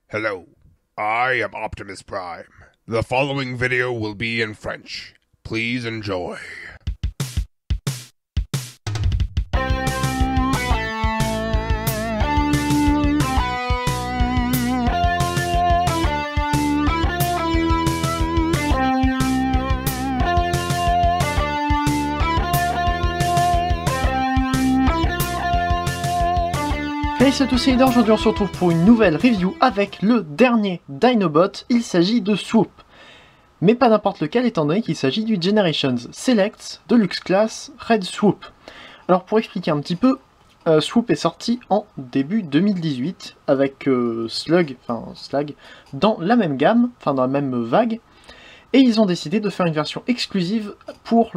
Hello, I am Optimus Prime. The following video will be in French. Please enjoy. Salut à tous, c'est Leader. Aujourd'hui on se retrouve pour une nouvelle review avec le dernier Dinobot. Il s'agit de Swoop, mais pas n'importe lequel étant donné qu'il s'agit du Generations Select Deluxe Class Red Swoop. Alors pour expliquer un petit peu, Swoop est sorti en début 2018 avec Slug dans la même gamme, enfin dans la même vague. Et ils ont décidé de faire une version exclusive pour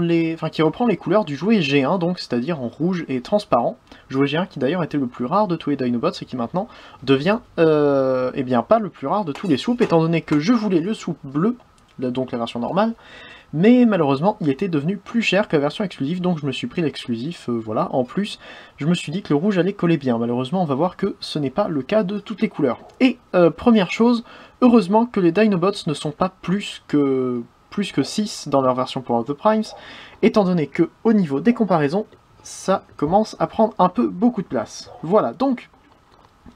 qui reprend les couleurs du jouet G1, donc c'est-à-dire en rouge et transparent. Jouet G1 qui d'ailleurs était le plus rare de tous les Dinobots et qui maintenant devient, eh bien pas le plus rare de tous les Swoops, étant donné que je voulais le Swoop bleu, donc la version normale, mais malheureusement il était devenu plus cher que la version exclusive, donc je me suis pris l'exclusif, voilà. En plus, je me suis dit que le rouge allait coller bien. Malheureusement, on va voir que ce n'est pas le cas de toutes les couleurs. Et première chose, heureusement que les Dinobots ne sont pas plus que 6 dans leur version Power of the Primes, étant donné que au niveau des comparaisons, ça commence à prendre un peu beaucoup de place. Voilà, donc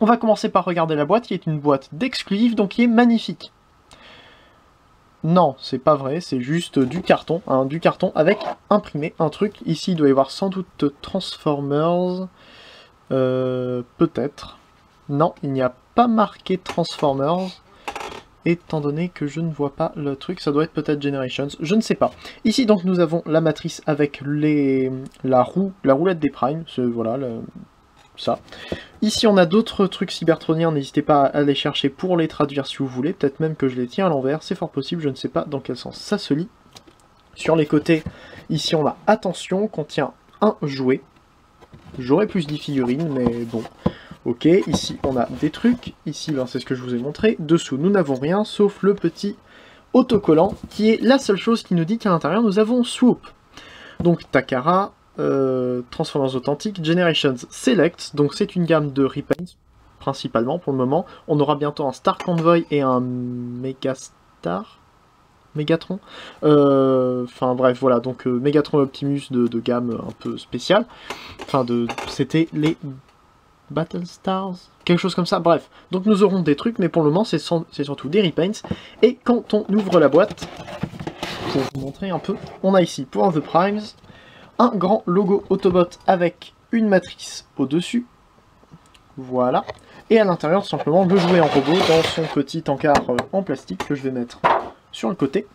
on va commencer par regarder la boîte, qui est une boîte d'exclusif, donc qui est magnifique. Non, c'est pas vrai, c'est juste du carton avec imprimé un truc. Ici, il doit y avoir sans doute Transformers, peut-être. Non, il n'y a pas marqué Transformers, étant donné que je ne vois pas le truc. Ça doit être peut-être Generations, je ne sais pas. Ici, donc, nous avons la matrice avec la roulette des primes, voilà, ça. Ici, on a d'autres trucs cybertroniens, n'hésitez pas à les chercher pour les traduire si vous voulez, peut-être même que je les tiens à l'envers, c'est fort possible, je ne sais pas dans quel sens ça se lit. Sur les côtés, ici on a attention, contient un jouet. J'aurais plus dit figurines, mais bon, ok. Ici on a des trucs, ici ben, c'est ce que je vous ai montré. Dessous, nous n'avons rien, sauf le petit autocollant, qui est la seule chose qui nous dit qu'à l'intérieur, nous avons Swoop. Donc Takara, Transformers Authentic, Generations Select, donc c'est une gamme de repaints principalement pour le moment. On aura bientôt un Star Convoy et un Megatron, enfin bref voilà, donc Megatron et Optimus de gamme un peu spéciale, enfin c'était les Battle Stars, quelque chose comme ça, bref. Donc nous aurons des trucs, mais pour le moment c'est surtout des repaints. Et quand on ouvre la boîte, pour vous montrer un peu, on a ici Power of the Primes, un grand logo Autobot avec une matrice au-dessus, voilà, et à l'intérieur tout simplement le jouet en robot dans son petit encart en plastique que je vais mettre sur le côté,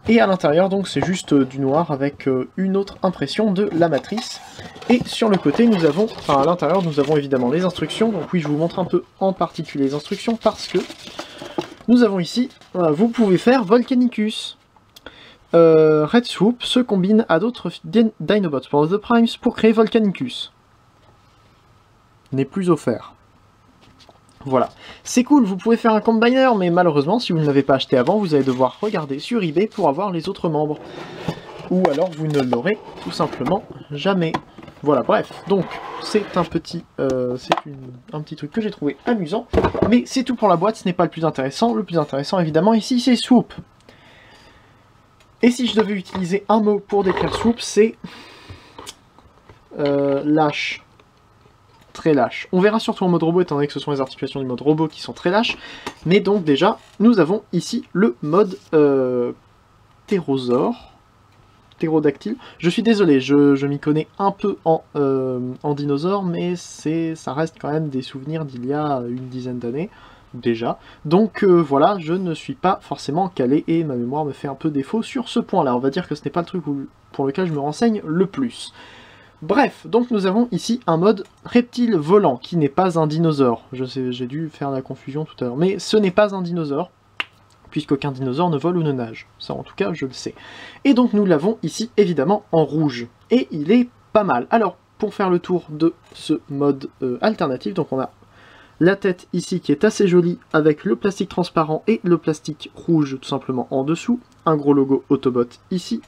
et à l'intérieur donc c'est juste du noir avec une autre impression de la matrice, et sur le côté nous avons, enfin à l'intérieur nous avons évidemment les instructions, donc oui je vous montre un peu en particulier les instructions parce que nous avons ici, vous pouvez faire Volcanicus. Red Swoop se combine à d'autres Dinobots Power of the Primes pour créer Volcanicus. N'est plus offert. Voilà. C'est cool, vous pouvez faire un combiner, mais malheureusement, si vous ne l'avez pas acheté avant, vous allez devoir regarder sur eBay pour avoir les autres membres. Ou alors vous ne l'aurez tout simplement jamais. Voilà, bref. Donc, c'est un petit truc que j'ai trouvé amusant. Mais c'est tout pour la boîte, ce n'est pas le plus intéressant. Le plus intéressant, évidemment, ici, c'est Swoop. Et si je devais utiliser un mot pour décrire Swoop, c'est lâche. Très lâche. On verra surtout en mode robot, étant donné que ce sont les articulations du mode robot qui sont très lâches. Mais donc déjà, nous avons ici le mode ptérodactyle. Je suis désolé, je m'y connais un peu en dinosaures, mais ça reste quand même des souvenirs d'il y a une dizaine d'années. Déjà. Donc voilà, je ne suis pas forcément calé et ma mémoire me fait un peu défaut sur ce point-là. On va dire que ce n'est pas le truc pour lequel je me renseigne le plus. Bref, donc nous avons ici un mode reptile volant, qui n'est pas un dinosaure. Je sais, j'ai dû faire la confusion tout à l'heure, mais ce n'est pas un dinosaure, puisqu'aucun dinosaure ne vole ou ne nage. Ça en tout cas, je le sais. Et donc nous l'avons ici, évidemment, en rouge. Et il est pas mal. Alors, pour faire le tour de ce mode alternatif, donc on a la tête ici qui est assez jolie avec le plastique transparent et le plastique rouge tout simplement en dessous. Un gros logo Autobot ici.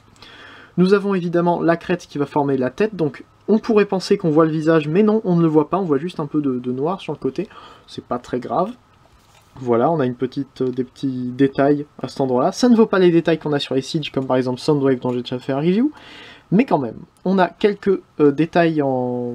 Nous avons évidemment la crête qui va former la tête, donc on pourrait penser qu'on voit le visage, mais non, on ne le voit pas, on voit juste un peu de noir sur le côté. C'est pas très grave. Voilà, on a des petits détails à cet endroit-là. Ça ne vaut pas les détails qu'on a sur les Siege, comme par exemple Soundwave dont j'ai déjà fait un review, mais quand même, on a quelques détails en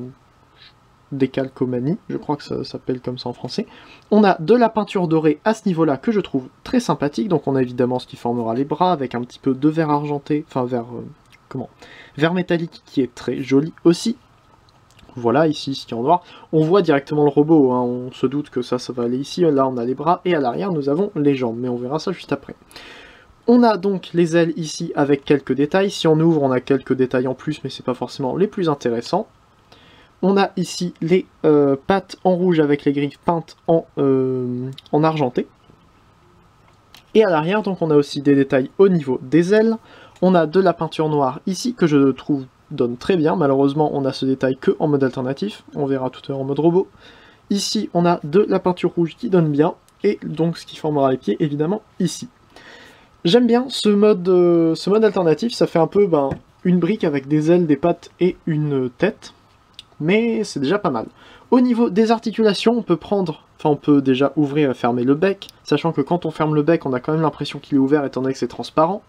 décalcomanie, je crois que ça s'appelle comme ça en français. On a de la peinture dorée à ce niveau-là que je trouve très sympathique, donc on a évidemment ce qui formera les bras, avec un petit peu de verre argenté, enfin verre métallique qui est très joli aussi. Voilà, ici, ce qui est en noir, on voit directement le robot, hein, on se doute que ça va aller ici, là on a les bras, et à l'arrière nous avons les jambes, mais on verra ça juste après. On a donc les ailes ici avec quelques détails, si on ouvre on a quelques détails en plus, mais c'est pas forcément les plus intéressants. On a ici les pattes en rouge avec les griffes peintes en argenté. Et à l'arrière, donc on a aussi des détails au niveau des ailes. On a de la peinture noire ici que je trouve donne très bien. Malheureusement, on a ce détail que en mode alternatif. On verra tout à l'heure en mode robot. Ici, on a de la peinture rouge qui donne bien. Et donc ce qui formera les pieds, évidemment, ici. J'aime bien ce mode alternatif. Ça fait un peu une brique avec des ailes, des pattes et une tête. Mais c'est déjà pas mal. Au niveau des articulations, on peut déjà ouvrir et fermer le bec, sachant que quand on ferme le bec, on a quand même l'impression qu'il est ouvert étant donné que c'est transparent.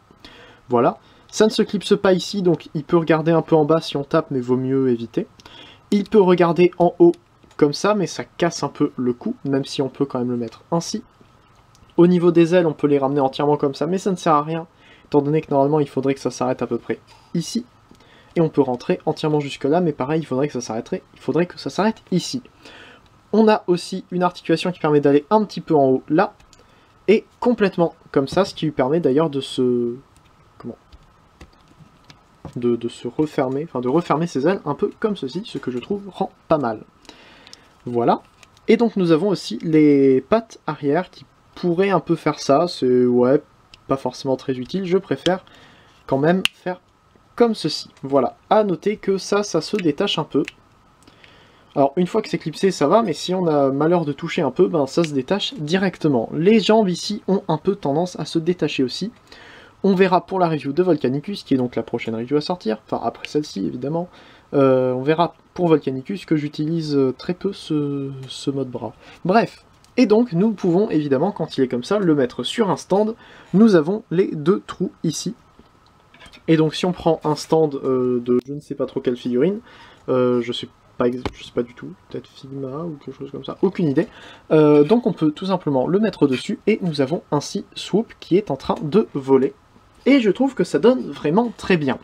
Voilà. Ça ne se clipse pas ici, donc il peut regarder un peu en bas si on tape, mais vaut mieux éviter. Il peut regarder en haut comme ça, mais ça casse un peu le cou, même si on peut quand même le mettre ainsi. Au niveau des ailes, on peut les ramener entièrement comme ça, mais ça ne sert à rien, étant donné que normalement il faudrait que ça s'arrête à peu près ici. Et on peut rentrer entièrement jusque là, mais pareil, il faudrait que ça s'arrête ici. On a aussi une articulation qui permet d'aller un petit peu en haut là, et complètement comme ça, ce qui lui permet d'ailleurs de se... de se refermer, de refermer ses ailes un peu comme ceci, ce que je trouve rend pas mal. Voilà. Et donc nous avons aussi les pattes arrière qui pourraient un peu faire ça, c'est ouais, pas forcément très utile, je préfère quand même faire comme ceci. Voilà, à noter que ça se détache un peu. Alors une fois que c'est clipsé ça va, mais si on a malheur de toucher un peu, ça se détache directement. Les jambes ici ont un peu tendance à se détacher aussi. On verra pour la review de Volcanicus, qui est donc la prochaine review à sortir, enfin après celle-ci évidemment, on verra pour Volcanicus que j'utilise très peu ce mode bras. Bref, et donc nous pouvons évidemment, quand il est comme ça, le mettre sur un stand. Nous avons les deux trous ici. Et donc si on prend un stand de je ne sais pas trop quelle figurine, je sais pas du tout, peut-être Figma ou quelque chose comme ça, aucune idée. Donc on peut tout simplement le mettre dessus et nous avons ainsi Swoop qui est en train de voler. Et je trouve que ça donne vraiment très bien.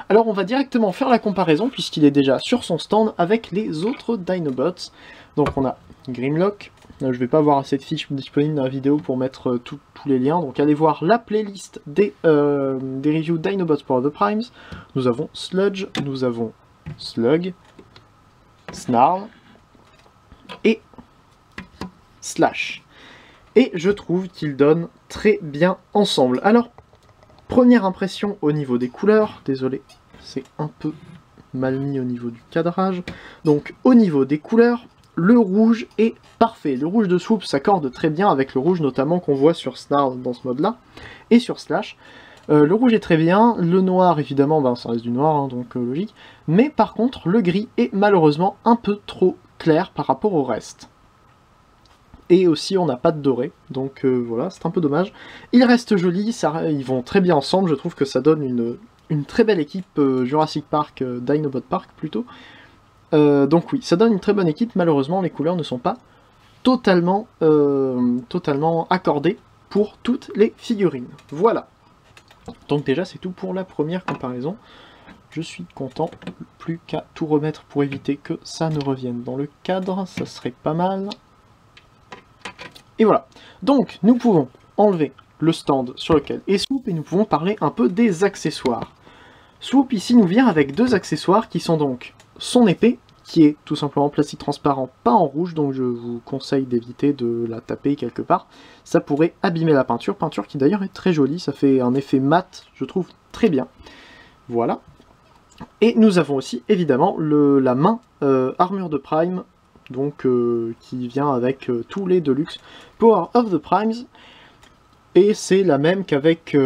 Alors on va directement faire la comparaison puisqu'il est déjà sur son stand avec les autres Dinobots. Donc on a Grimlock. Je vais pas avoir assez de fiches disponibles dans la vidéo pour mettre tous les liens, donc allez voir la playlist des reviews Dinobots pour The Primes. Nous avons Sludge, nous avons Slug, Snarl et Slash. Et je trouve qu'ils donnent très bien ensemble. Alors, première impression au niveau des couleurs, désolé, c'est un peu mal mis au niveau du cadrage. Donc au niveau des couleurs, le rouge est parfait. Le rouge de Swoop s'accorde très bien avec le rouge notamment qu'on voit sur Snarl dans ce mode-là, et sur Slash. Le rouge est très bien, le noir évidemment, ça reste du noir, hein, donc logique. Mais par contre, le gris est malheureusement un peu trop clair par rapport au reste. Et aussi on n'a pas de doré, donc voilà, c'est un peu dommage. Ils restent jolis, ils vont très bien ensemble, je trouve que ça donne une très belle équipe Jurassic Park, Dinobot Park plutôt. Donc oui, ça donne une très bonne équipe, malheureusement les couleurs ne sont pas totalement accordées pour toutes les figurines. Voilà. Donc déjà c'est tout pour la première comparaison. Je suis content, plus qu'à tout remettre pour éviter que ça ne revienne dans le cadre, ça serait pas mal. Et voilà. Donc nous pouvons enlever le stand sur lequel est Swoop et nous pouvons parler un peu des accessoires. Swoop ici nous vient avec deux accessoires qui sont donc son épée, qui est tout simplement plastique transparent, pas en rouge, donc je vous conseille d'éviter de la taper quelque part. Ça pourrait abîmer la peinture qui d'ailleurs est très jolie, ça fait un effet mat, je trouve très bien. Voilà. Et nous avons aussi évidemment la main armure de Prime, donc qui vient avec tous les Deluxe Power of the Primes. Et c'est la même qu'avec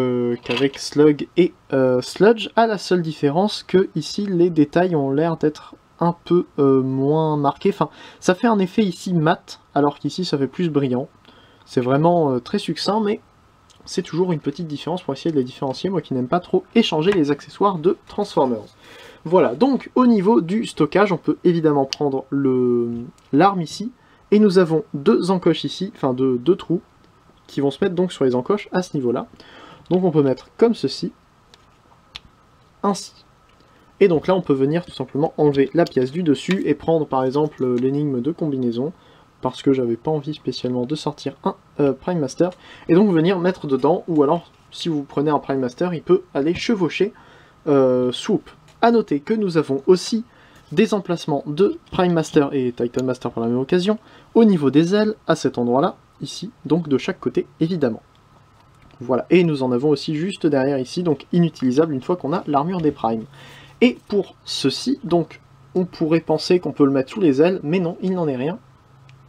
Slug et Sludge, à la seule différence que ici les détails ont l'air d'être un peu moins marqués. Enfin, ça fait un effet ici mat, alors qu'ici ça fait plus brillant. C'est vraiment très succinct, mais c'est toujours une petite différence pour essayer de les différencier, moi qui n'aime pas trop échanger les accessoires de Transformers. Voilà, donc au niveau du stockage, on peut évidemment prendre l'arme ici, et nous avons deux encoches ici, enfin deux trous, qui vont se mettre donc sur les encoches à ce niveau-là. Donc on peut mettre comme ceci, ainsi. Et donc là on peut venir tout simplement enlever la pièce du dessus et prendre par exemple l'énigme de combinaison, parce que j'avais pas envie spécialement de sortir un Prime Master, et donc venir mettre dedans, ou alors si vous prenez un Prime Master, il peut aller chevaucher Swoop. A noter que nous avons aussi des emplacements de Prime Master et Titan Master pour la même occasion, au niveau des ailes, à cet endroit-là, ici, donc de chaque côté évidemment. Voilà, et nous en avons aussi juste derrière ici, donc inutilisable une fois qu'on a l'armure des Primes. Et pour ceci, donc, on pourrait penser qu'on peut le mettre sous les ailes, mais non, il n'en est rien.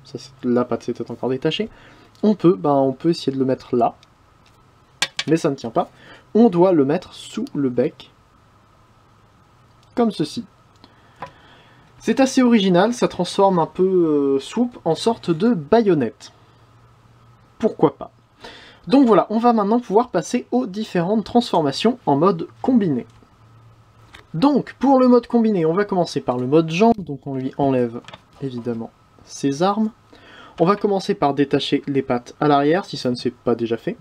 Ça, la patte s'était encore détachée. On peut essayer de le mettre là, mais ça ne tient pas. On doit le mettre sous le bec, comme ceci. C'est assez original, ça transforme un peu Swoop en sorte de baïonnette. Pourquoi pas. Donc voilà, on va maintenant pouvoir passer aux différentes transformations en mode combiné. Donc, pour le mode combiné, on va commencer par le mode jambe, donc on lui enlève évidemment ses armes. On va commencer par détacher les pattes à l'arrière, si ça ne s'est pas déjà fait.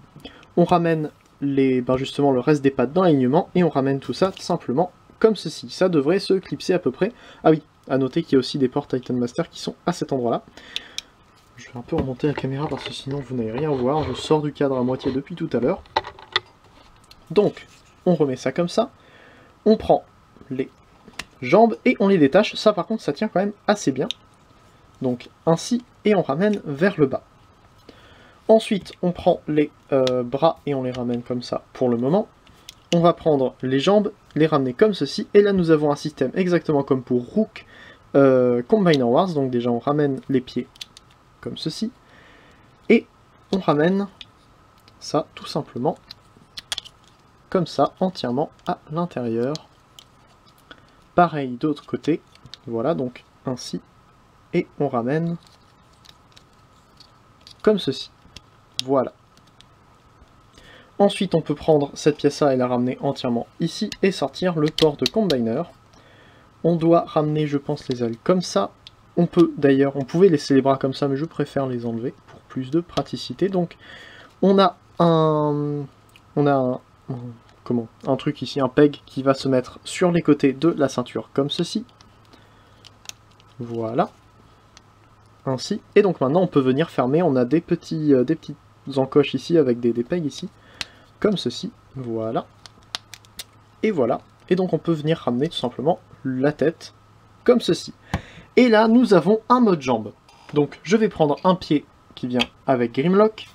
On ramène justement le reste des pattes dans l'alignement, et on ramène tout ça simplement comme ceci. Ça devrait se clipser à peu près. Ah oui, à noter qu'il y a aussi des ports Titan Master qui sont à cet endroit-là. Je vais un peu remonter la caméra parce que sinon vous n'allez rien voir. Je sors du cadre à moitié depuis tout à l'heure. Donc, on remet ça comme ça. On prend les jambes et on les détache. Ça par contre, ça tient quand même assez bien. Donc, ainsi, et on ramène vers le bas. Ensuite, on prend les bras et on les ramène comme ça pour le moment. On va prendre les jambes, les ramener comme ceci. Et là, nous avons un système exactement comme pour Rook Combiner Wars. Donc déjà, on ramène les pieds comme ceci. Et on ramène ça tout simplement comme ça, entièrement à l'intérieur. Pareil d'autre côté. Voilà, donc ainsi. Et on ramène comme ceci. Voilà. Ensuite, on peut prendre cette pièce-là et la ramener entièrement ici et sortir le port de Combiner. On doit ramener, je pense, les ailes comme ça. On peut d'ailleurs, on pouvait laisser les bras comme ça, mais je préfère les enlever pour plus de praticité. Donc, on a un truc ici, un peg qui va se mettre sur les côtés de la ceinture comme ceci. Voilà. Ainsi. Et donc maintenant, on peut venir fermer. On a des petites encoches ici avec des pegs ici. Comme ceci, voilà. Et voilà. Et donc on peut venir ramener tout simplement la tête, comme ceci. Et là, nous avons un mode jambe. Donc je vais prendre un pied qui vient avec Grimlock,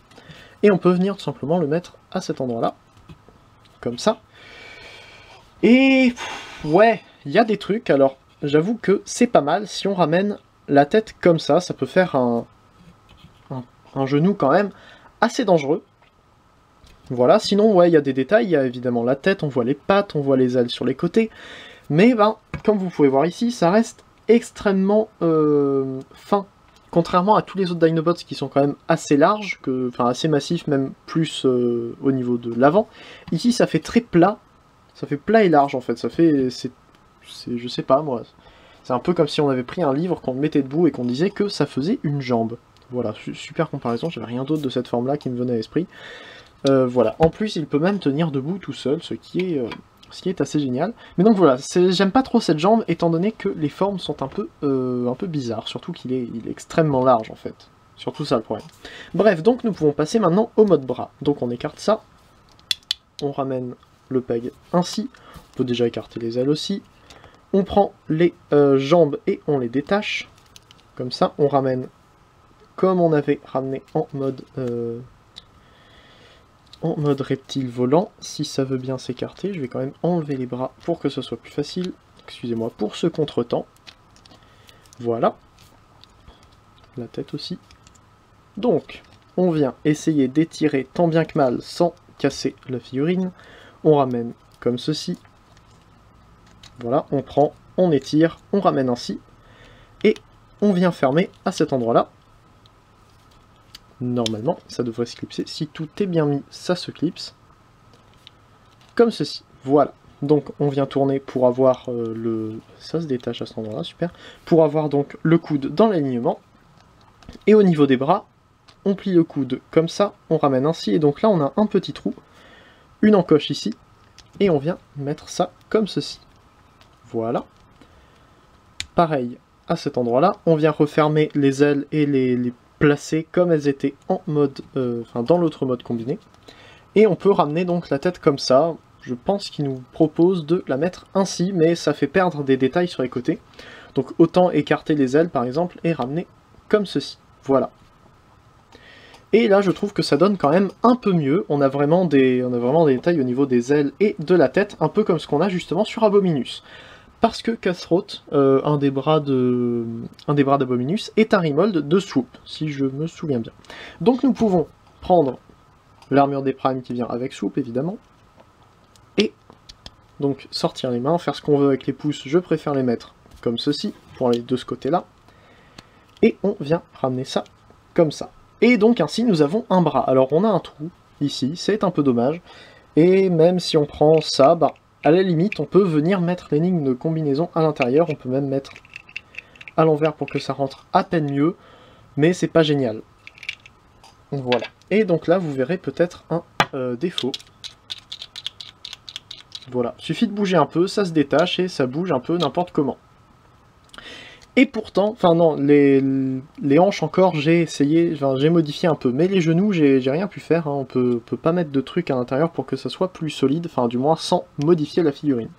et on peut venir tout simplement le mettre à cet endroit-là, comme ça. Et ouais, il y a des trucs, alors j'avoue que c'est pas mal. Si on ramène la tête comme ça peut faire un genou quand même assez dangereux. Voilà, sinon, ouais, il y a des détails, il y a évidemment la tête, on voit les pattes, on voit les ailes sur les côtés, mais comme vous pouvez voir ici, ça reste extrêmement fin, contrairement à tous les autres Dinobots qui sont quand même assez larges, enfin assez massifs, même plus au niveau de l'avant. Ici, ça fait très plat, ça fait plat et large en fait, ça fait, je sais pas moi, c'est un peu comme si on avait pris un livre, qu'on le mettait debout et qu'on disait que ça faisait une jambe. Voilà, super comparaison, j'avais rien d'autre de cette forme-là qui me venait à l'esprit. Voilà, en plus il peut même tenir debout tout seul, ce qui est assez génial. Mais donc voilà, j'aime pas trop cette jambe étant donné que les formes sont un peu bizarres, surtout qu'il est extrêmement large en fait. Surtout ça le problème. Bref, donc nous pouvons passer maintenant au mode bras. Donc on écarte ça, on ramène le peg ainsi, on peut déjà écarter les ailes aussi. On prend les jambes et on les détache, comme ça, on ramène comme on avait ramené en mode reptile volant, si ça veut bien s'écarter. Je vais quand même enlever les bras pour que ce soit plus facile. Excusez-moi pour ce contretemps. Voilà. La tête aussi. Donc, on vient essayer d'étirer tant bien que mal sans casser la figurine. On ramène comme ceci. Voilà, on prend, on étire, on ramène ainsi. Et on vient fermer à cet endroit-là. normalement, ça devrait se clipser. Si tout est bien mis, ça se clipse. Comme ceci, voilà. Donc on vient tourner pour avoir le... Ça se détache à cet endroit-là, super. Pour avoir donc le coude dans l'alignement. Et au niveau des bras, on plie le coude comme ça, on ramène ainsi. Et donc là on a un petit trou, une encoche ici. Et on vient mettre ça comme ceci. Voilà. Pareil à cet endroit-là, on vient refermer les ailes et les placer comme elles étaient en mode, dans l'autre mode combiné. Et on peut ramener donc la tête comme ça. Je pense qu'il nous propose de la mettre ainsi, mais ça fait perdre des détails sur les côtés. Donc autant écarter les ailes par exemple et ramener comme ceci. Voilà. Et là je trouve que ça donne quand même un peu mieux. On a vraiment des détails au niveau des ailes et de la tête, un peu comme ce qu'on a justement sur Abominus. Parce que Cutthroat, un des bras d'Abominus, est un remold de Swoop, si je me souviens bien. Donc nous pouvons prendre l'armure des primes qui vient avec Swoop évidemment. Et donc sortir les mains, faire ce qu'on veut avec les pouces, je préfère les mettre comme ceci, pour aller de ce côté-là. Et on vient ramener ça comme ça. Et donc ainsi nous avons un bras. Alors on a un trou ici, c'est un peu dommage. Et même si on prend ça, bah, à la limite on peut venir mettre l'énigme de combinaison à l'intérieur. On peut même mettre à l'envers pour que ça rentre à peine mieux. Mais c'est pas génial. Voilà. Et donc là vous verrez peut-être un défaut. Voilà, suffit de bouger un peu, ça se détache et ça bouge un peu n'importe comment. Et pourtant, enfin non, les hanches encore, j'ai essayé, j'ai modifié un peu, mais les genoux, j'ai rien pu faire, hein. On peut pas mettre de trucs à l'intérieur pour que ça soit plus solide, enfin du moins sans modifier la figurine.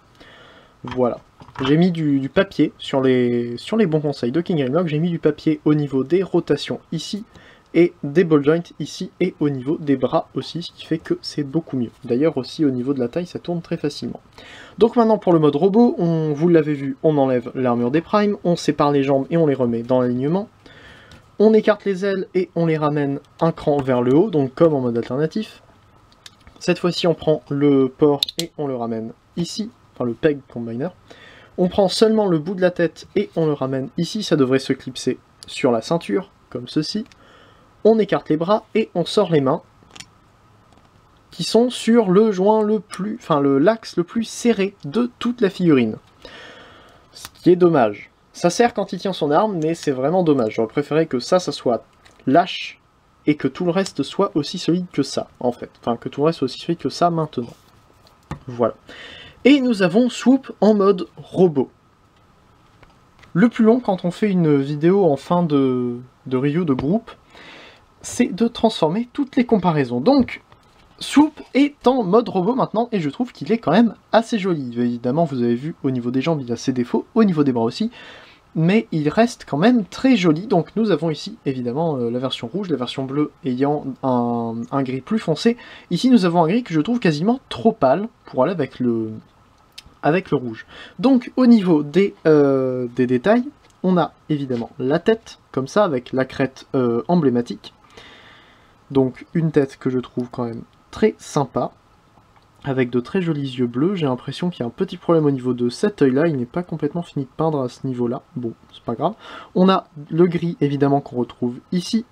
Voilà. J'ai mis du papier sur les bons conseils de King Grimlock, j'ai mis du papier au niveau des rotations ici, et des ball joints ici et au niveau des bras aussi, ce qui fait que c'est beaucoup mieux. D'ailleurs aussi au niveau de la taille, ça tourne très facilement. Donc maintenant pour le mode robot, vous l'avez vu, on enlève l'armure des primes, on sépare les jambes et on les remet dans l'alignement. On écarte les ailes et on les ramène un cran vers le haut, donc comme en mode alternatif. Cette fois-ci on prend le port et on le ramène ici, enfin le peg combiner. On prend seulement le bout de la tête et on le ramène ici, ça devrait se clipser sur la ceinture, comme ceci. On écarte les bras et on sort les mains qui sont sur le joint le plus, l'axe le plus serré de toute la figurine. Ce qui est dommage. Ça sert quand il tient son arme, mais c'est vraiment dommage. J'aurais préféré que ça soit lâche et que tout le reste soit aussi solide que ça, en fait. Enfin, que tout le reste soit aussi solide que ça maintenant. Voilà. Et nous avons Swoop en mode robot. Le plus long quand on fait une vidéo en fin de review de groupe, c'est de transformer toutes les comparaisons. Donc, Swoop est en mode robot maintenant, et je trouve qu'il est quand même assez joli. Évidemment, vous avez vu, au niveau des jambes, il a ses défauts, au niveau des bras aussi, mais il reste quand même très joli. Donc nous avons ici, évidemment, la version rouge, la version bleue ayant un gris plus foncé. Ici, nous avons un gris que je trouve quasiment trop pâle, pour aller avec le rouge. Donc, au niveau des détails, on a évidemment la tête, comme ça, avec la crête emblématique. Donc une tête que je trouve quand même très sympa, avec de très jolis yeux bleus. J'ai l'impression qu'il y a un petit problème au niveau de cet œil là, il n'est pas complètement fini de peindre à ce niveau là, bon c'est pas grave. On a le gris évidemment qu'on retrouve ici.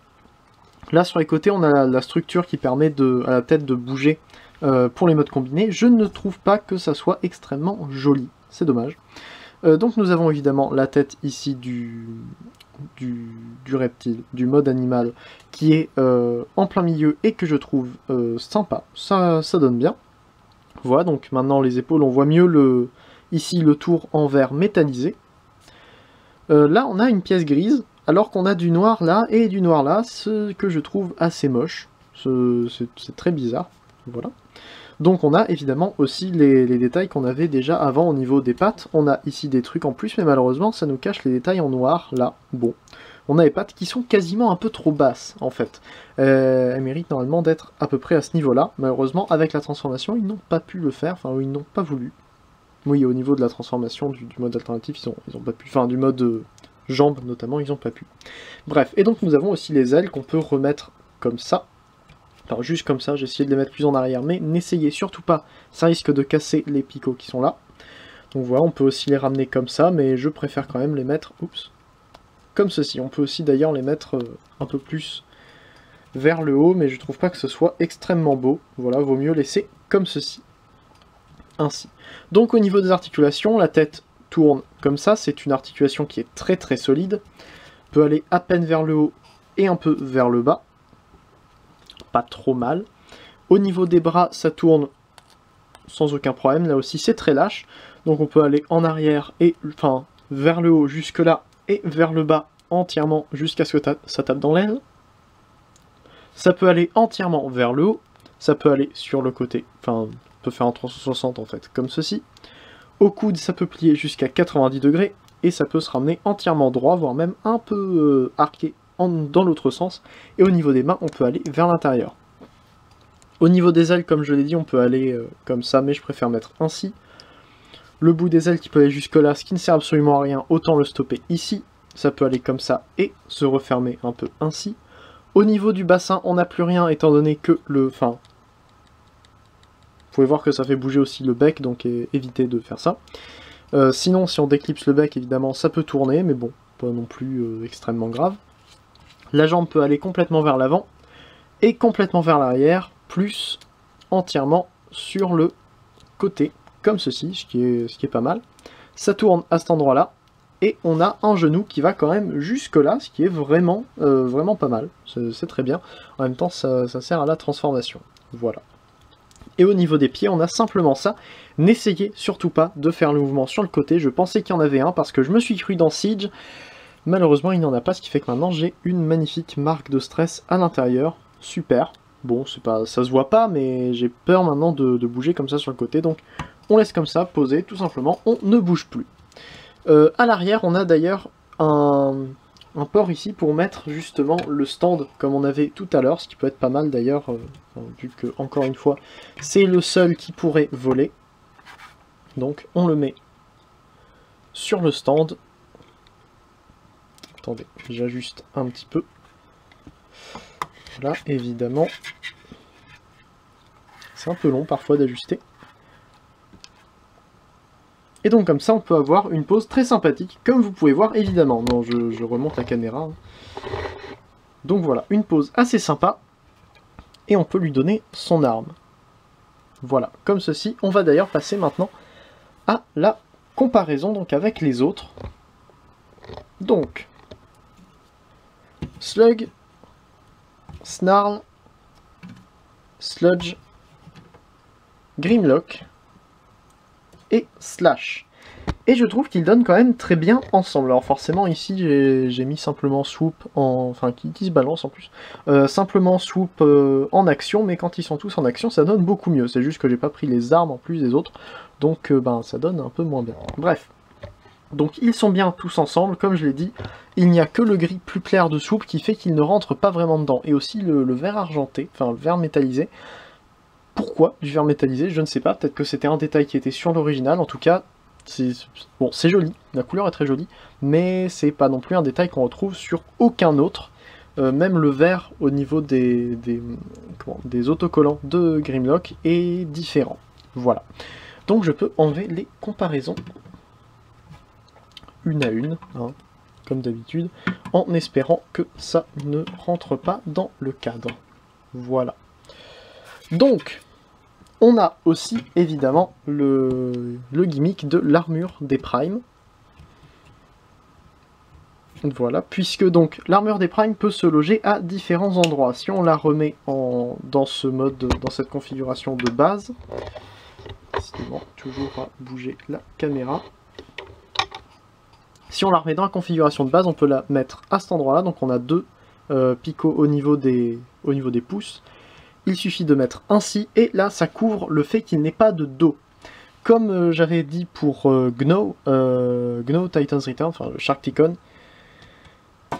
Là sur les côtés on a la structure qui permet à la tête de bouger pour les modes combinés. Je ne trouve pas que ça soit extrêmement joli, c'est dommage. Donc nous avons évidemment la tête ici du reptile, du mode animal, qui est en plein milieu et que je trouve sympa, ça donne bien. Voilà, donc maintenant les épaules, on voit mieux ici le tour en verre métallisé. Là on a une pièce grise, alors qu'on a du noir là et du noir là, ce que je trouve assez moche, c'est très bizarre, voilà. Donc on a évidemment aussi les détails qu'on avait déjà avant au niveau des pattes. On a ici des trucs en plus, mais malheureusement ça nous cache les détails en noir, là. Bon, on a les pattes qui sont quasiment un peu trop basses, en fait. Elles méritent normalement d'être à peu près à ce niveau-là. Malheureusement, avec la transformation, ils n'ont pas pu le faire, enfin ils n'ont pas voulu. Oui, au niveau de la transformation du mode alternatif, ils ont pas pu, enfin du mode jambes notamment, ils n'ont pas pu. Bref, et donc nous avons aussi les ailes qu'on peut remettre comme ça. Alors juste comme ça, j'ai essayé de les mettre plus en arrière, mais n'essayez surtout pas, ça risque de casser les picots qui sont là. Donc voilà, on peut aussi les ramener comme ça, mais je préfère quand même les mettre, oups, comme ceci. On peut aussi d'ailleurs les mettre un peu plus vers le haut, mais je trouve pas que ce soit extrêmement beau. Voilà, vaut mieux laisser comme ceci. Ainsi. Donc au niveau des articulations, la tête tourne comme ça, c'est une articulation qui est très très solide, peut aller à peine vers le haut et un peu vers le bas, pas trop mal. Au niveau des bras, ça tourne sans aucun problème, là aussi c'est très lâche, donc on peut aller en arrière et enfin vers le haut jusque là et vers le bas entièrement jusqu'à ce que ça tape dans l'aile. Ça peut aller entièrement vers le haut, ça peut aller sur le côté, enfin on peut faire un 360 en fait, comme ceci. Au coude, ça peut plier jusqu'à 90 degrés, et ça peut se ramener entièrement droit, voire même un peu arqué dans l'autre sens. Et au niveau des mains, on peut aller vers l'intérieur. Au niveau des ailes, comme je l'ai dit, on peut aller comme ça, mais je préfère mettre ainsi. Le bout des ailes qui peut aller jusque là, ce qui ne sert absolument à rien, autant le stopper ici. Ça peut aller comme ça et se refermer un peu ainsi. Au niveau du bassin, on n'a plus rien, étant donné que le... Enfin, vous pouvez voir que ça fait bouger aussi le bec, donc évitez de faire ça. Sinon, si on déclipse le bec, évidemment, ça peut tourner, mais bon, pas non plus extrêmement grave. La jambe peut aller complètement vers l'avant et complètement vers l'arrière, plus entièrement sur le côté, comme ceci, ce qui est pas mal. Ça tourne à cet endroit-là, et on a un genou qui va quand même jusque-là, ce qui est vraiment, vraiment pas mal. C'est très bien. En même temps, ça sert à la transformation. Voilà. Et au niveau des pieds, on a simplement ça. N'essayez surtout pas de faire le mouvement sur le côté. Je pensais qu'il y en avait un parce que je me suis cru dans Siege. Malheureusement, il n'y en a pas, ce qui fait que maintenant j'ai une magnifique marque de stress à l'intérieur. Super. Bon, ça se voit pas, mais j'ai peur maintenant de bouger comme ça sur le côté. Donc, on laisse comme ça, posé, tout simplement. On ne bouge plus. À l'arrière, on a d'ailleurs un port ici pour mettre justement le stand comme on avait tout à l'heure, ce qui peut être pas mal d'ailleurs, vu que, encore une fois, c'est le seul qui pourrait voler. Donc on le met sur le stand. Attendez, j'ajuste un petit peu. Là, évidemment, c'est un peu long parfois d'ajuster. Et donc comme ça, on peut avoir une pose très sympathique, comme vous pouvez voir, évidemment. Non, je remonte la caméra. Donc voilà, une pose assez sympa. Et on peut lui donner son arme. Voilà, comme ceci. On va d'ailleurs passer maintenant à la comparaison donc avec les autres. Donc, Slug, Snarl, Sludge, Grimlock et Slash. Et je trouve qu'ils donnent quand même très bien ensemble. Alors forcément ici j'ai mis simplement Swoop enfin qui se balance en plus. Simplement Swoop en action, mais quand ils sont tous en action ça donne beaucoup mieux. C'est juste que j'ai pas pris les armes en plus des autres, donc ben ça donne un peu moins bien. Bref. Donc ils sont bien tous ensemble, comme je l'ai dit. Il n'y a que le gris plus clair de Swoop qui fait qu'il ne rentre pas vraiment dedans. Et aussi le vert argenté, enfin le vert métallisé. Pourquoi du vert métallisé? Je ne sais pas, peut-être que c'était un détail qui était sur l'original, en tout cas, bon, c'est joli, la couleur est très jolie, mais c'est pas non plus un détail qu'on retrouve sur aucun autre, même le vert au niveau des autocollants de Grimlock est différent. Voilà, donc je peux enlever les comparaisons, une à une, hein, comme d'habitude, en espérant que ça ne rentre pas dans le cadre. Voilà. Donc, on a aussi, évidemment, le gimmick de l'armure des Primes. Voilà, puisque donc l'armure des Primes peut se loger à différents endroits. Si on la remet dans ce mode, dans cette configuration de base, décidément, toujours à bouger la caméra. Si on la remet dans la configuration de base, on peut la mettre à cet endroit-là. Donc on a deux picots au niveau des pouces. Il suffit de mettre ainsi, et là ça couvre le fait qu'il n'ait pas de dos. Comme j'avais dit pour Gno Titan's Return, enfin le Sharkticon,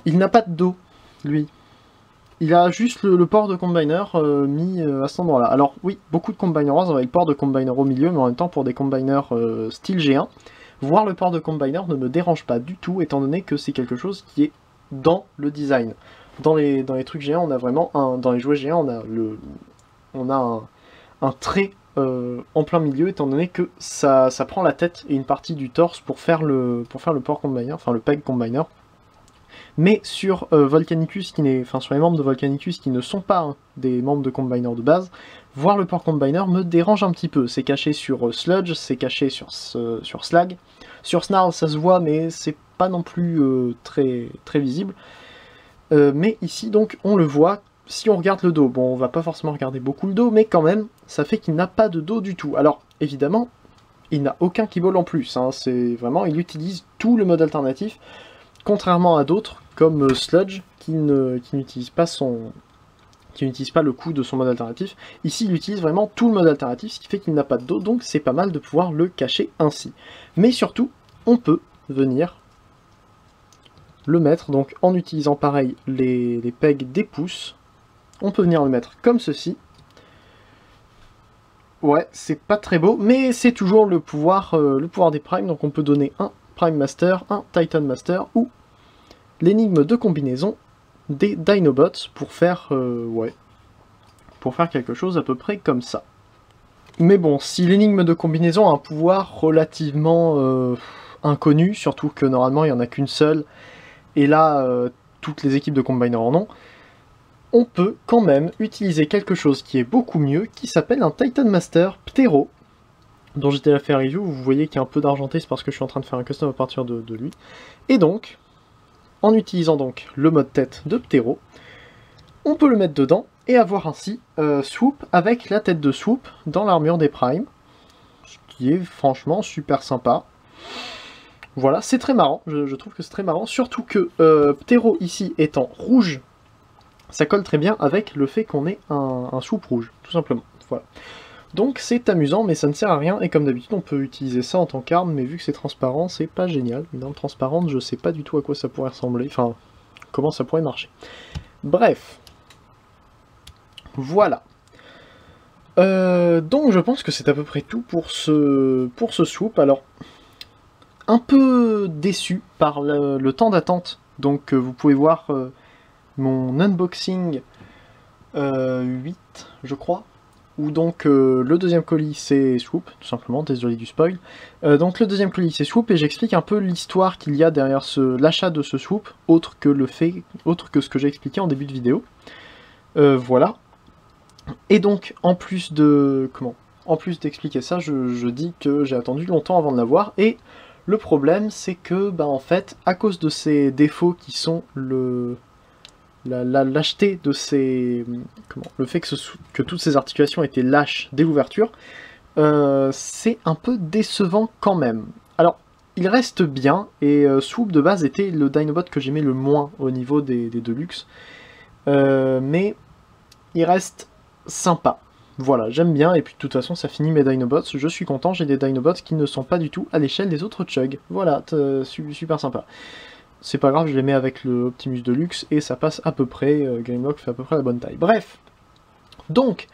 il n'a pas de dos, lui. Il a juste le port de Combiner mis à cet endroit-là. Alors oui, beaucoup de Combiner Wars avaient le port de Combiner au milieu, mais en même temps pour des Combiner style G1, voir le port de Combiner ne me dérange pas du tout, étant donné que c'est quelque chose qui est dans le design. Dans les trucs géants, on a vraiment dans les jouets géants, on a un trait en plein milieu, étant donné que ça mais sur Volcanicus, sur les membres de Volcanicus qui ne sont pas des membres de Combiner de base, voir le port Combiner me dérange un petit peu. C'est caché sur Sludge, c'est caché sur Slag. Sur Snarl, ça se voit, mais c'est pas non plus très visible. Mais ici, donc, on le voit. Si on regarde le dos, bon, on va pas forcément regarder beaucoup le dos, mais quand même, ça fait qu'il n'a pas de dos du tout. Alors, évidemment, il n'a aucun keyboard en plus, hein, c'est vraiment, il utilise tout le mode alternatif, contrairement à d'autres, comme Sludge, qui n'utilise pas le coup de son mode alternatif. Ici, il utilise vraiment tout le mode alternatif, ce qui fait qu'il n'a pas de dos, donc c'est pas mal de pouvoir le cacher ainsi. Mais surtout, on peut venir le mettre, donc en utilisant pareil les pegs des pouces, on peut venir le mettre comme ceci. Ouais, c'est pas très beau, mais c'est toujours le pouvoir des primes, donc on peut donner un Prime Master, un Titan Master, ou l'énigme de combinaison des Dinobots pour faire, quelque chose à peu près comme ça. Mais bon, si l'énigme de combinaison a un pouvoir relativement inconnu, surtout que normalement il n'y en a qu'une seule, et là, toutes les équipes de Combiner en ont, on peut quand même utiliser quelque chose qui est beaucoup mieux, qui s'appelle un Titan Master Ptero, dont j'étais à faire review. Vous voyez qu'il y a un peu d'argenté, c'est parce que je suis en train de faire un custom à partir de lui. Et donc, en utilisant donc le mode tête de Ptero, on peut le mettre dedans et avoir ainsi Swoop avec la tête de Swoop dans l'armure des Primes, ce qui est franchement super sympa. Voilà, c'est très marrant, je trouve que c'est très marrant, surtout que Ptero ici étant rouge, ça colle très bien avec le fait qu'on ait un Swoop rouge, tout simplement. Voilà. Donc c'est amusant, mais ça ne sert à rien, et comme d'habitude on peut utiliser ça en tant qu'arme, mais vu que c'est transparent, c'est pas génial. Une arme transparente, je sais pas du tout à quoi ça pourrait ressembler, enfin, comment ça pourrait marcher. Bref. Voilà. Donc je pense que c'est à peu près tout pour ce Swoop. Alors, un peu déçu par le temps d'attente, donc vous pouvez voir mon unboxing 8, je crois, où donc le deuxième colis c'est Swoop, tout simplement, désolé du spoil. Donc le deuxième colis c'est Swoop, et j'explique un peu l'histoire qu'il y a derrière l'achat de ce Swoop, autre que ce que j'ai expliqué en début de vidéo. Voilà. Et donc, en plus d'expliquer ça, je dis que j'ai attendu longtemps avant de l'avoir, et le problème c'est que, en fait, à cause de ces défauts qui sont lâcheté de ces... le fait que toutes ces articulations étaient lâches dès l'ouverture, c'est un peu décevant quand même. Alors, il reste bien, et Swoop de base était le Dinobot que j'aimais le moins au niveau des Deluxe, mais il reste sympa. Voilà, j'aime bien, et puis de toute façon ça finit mes Dinobots, je suis content, j'ai des Dinobots qui ne sont pas du tout à l'échelle des autres Chug. Voilà, super sympa. C'est pas grave, je les mets avec le Optimus Deluxe et ça passe à peu près, Gamelock fait à peu près la bonne taille. Bref, donc,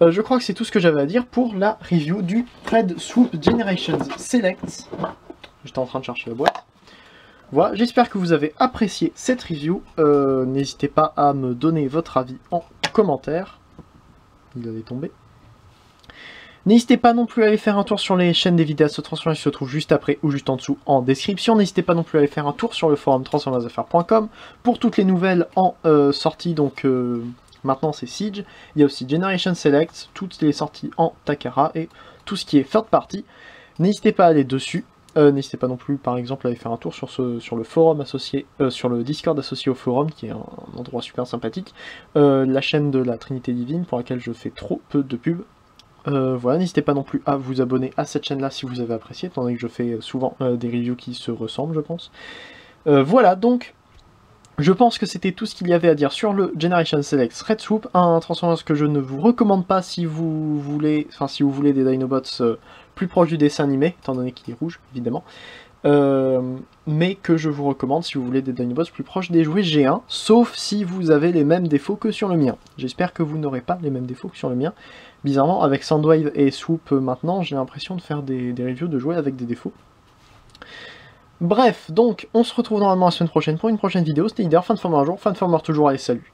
je crois que c'est tout ce que j'avais à dire pour la review du Red Swoop Generations Select. J'étais en train de chercher la boîte. Voilà, j'espère que vous avez apprécié cette review. N'hésitez pas à me donner votre avis en commentaire. Il allait tomber. N'hésitez pas non plus à aller faire un tour sur les chaînes des vidéastes transformers qui se trouvent juste après ou juste en dessous en description. N'hésitez pas non plus à aller faire un tour sur le forum transformersaffaires.com pour toutes les nouvelles en sortie. Donc maintenant c'est Siege. Il y a aussi Generation Select, toutes les sorties en Takara et tout ce qui est third party. N'hésitez pas à aller dessus. N'hésitez pas non plus par exemple à aller faire un tour sur le forum associé, sur le Discord associé au forum qui est un endroit super sympathique. La chaîne de la Trinité Divine pour laquelle je fais trop peu de pubs. Voilà, n'hésitez pas non plus à vous abonner à cette chaîne là si vous avez apprécié, étant donné que je fais souvent des reviews qui se ressemblent je pense. Voilà, donc je pense que c'était tout ce qu'il y avait à dire sur le Generation Select Red Swoop, un Transformers que je ne vous recommande pas si vous voulez, des Dinobots plus proches du dessin animé, étant donné qu'il est rouge évidemment. Mais que je vous recommande si vous voulez des Dinobots plus proches des jouets G1, sauf si vous avez les mêmes défauts que sur le mien. J'espère que vous n'aurez pas les mêmes défauts que sur le mien. Bizarrement, avec Soundwave et Swoop maintenant, j'ai l'impression de faire des reviews de jouets avec des défauts. Bref, donc, on se retrouve normalement la semaine prochaine pour une prochaine vidéo. C'était Leader, Fanformer un jour, Fanformer toujours, allez, salut!